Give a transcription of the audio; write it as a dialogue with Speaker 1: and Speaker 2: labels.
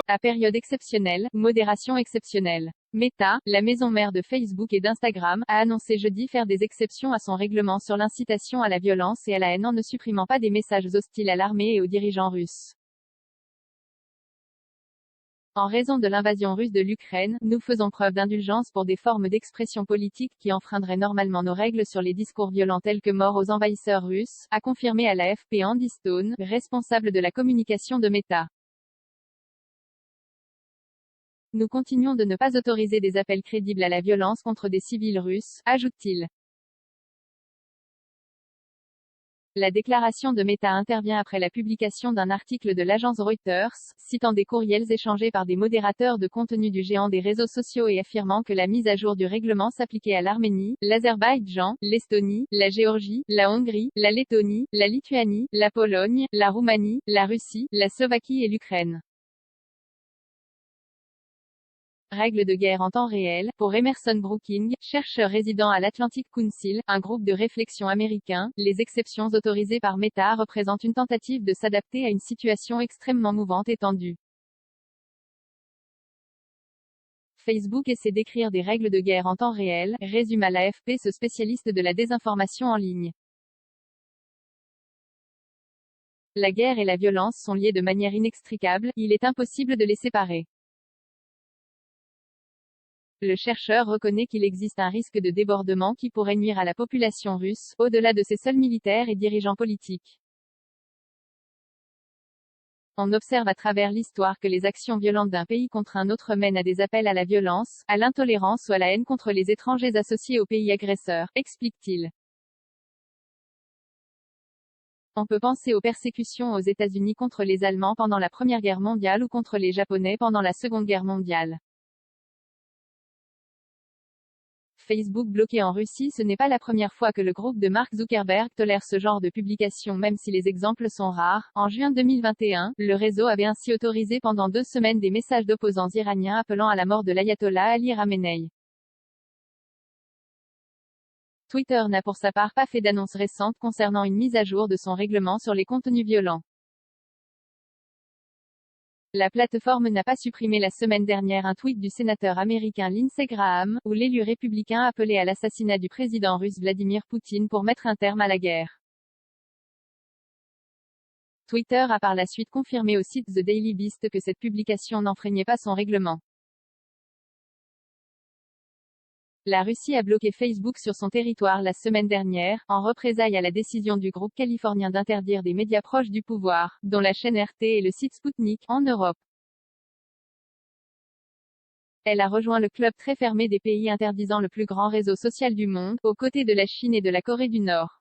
Speaker 1: à période exceptionnelle, modération exceptionnelle. Meta, la maison mère de Facebook et d'Instagram, a annoncé jeudi faire des exceptions à son règlement sur l'incitation à la violence et à la haine en ne supprimant pas des messages hostiles à l'armée et aux dirigeants russes. En raison de l'invasion russe de l'Ukraine, nous faisons preuve d'indulgence pour des formes d'expression politique qui enfreindraient normalement nos règles sur les discours violents tels que mort aux envahisseurs russes, a confirmé à l'AFP Andy Stone, responsable de la communication de Meta. Nous continuons de ne pas autoriser des appels crédibles à la violence contre des civils russes, ajoute-t-il. La déclaration de Meta intervient après la publication d'un article de l'agence Reuters, citant des courriels échangés par des modérateurs de contenu du géant des réseaux sociaux et affirmant que la mise à jour du règlement s'appliquait à l'Arménie, l'Azerbaïdjan, l'Estonie, la Géorgie, la Hongrie, la Lettonie, la Lituanie, la Pologne, la Roumanie, la Russie, la Slovaquie et l'Ukraine. Règles de guerre en temps réel, pour Emerson Brooking, chercheur résident à l'Atlantic Council, un groupe de réflexion américain, les exceptions autorisées par Meta représentent une tentative de s'adapter à une situation extrêmement mouvante et tendue. Facebook essaie d'écrire des règles de guerre en temps réel, résume à l'AFP ce spécialiste de la désinformation en ligne. La guerre et la violence sont liées de manière inextricable, il est impossible de les séparer. Le chercheur reconnaît qu'il existe un risque de débordement qui pourrait nuire à la population russe, au-delà de ses seuls militaires et dirigeants politiques. On observe à travers l'histoire que les actions violentes d'un pays contre un autre mènent à des appels à la violence, à l'intolérance ou à la haine contre les étrangers associés au pays agresseur, explique-t-il. On peut penser aux persécutions aux États-Unis contre les Allemands pendant la Première Guerre mondiale ou contre les Japonais pendant la Seconde Guerre mondiale. Facebook bloqué en Russie. Ce n'est pas la première fois que le groupe de Mark Zuckerberg tolère ce genre de publication même si les exemples sont rares. En juin 2021, le réseau avait ainsi autorisé pendant 2 semaines des messages d'opposants iraniens appelant à la mort de l'ayatollah Ali Khamenei. Twitter n'a pour sa part pas fait d'annonce récente concernant une mise à jour de son règlement sur les contenus violents. La plateforme n'a pas supprimé la semaine dernière un tweet du sénateur américain Lindsey Graham, où l'élu républicain appelait à l'assassinat du président russe Vladimir Poutine pour mettre un terme à la guerre. Twitter a par la suite confirmé au site The Daily Beast que cette publication n'enfreignait pas son règlement. La Russie a bloqué Facebook sur son territoire la semaine dernière, en représailles à la décision du groupe californien d'interdire des médias proches du pouvoir, dont la chaîne RT et le site Sputnik, en Europe. Elle a rejoint le club très fermé des pays interdisant le plus grand réseau social du monde, aux côtés de la Chine et de la Corée du Nord.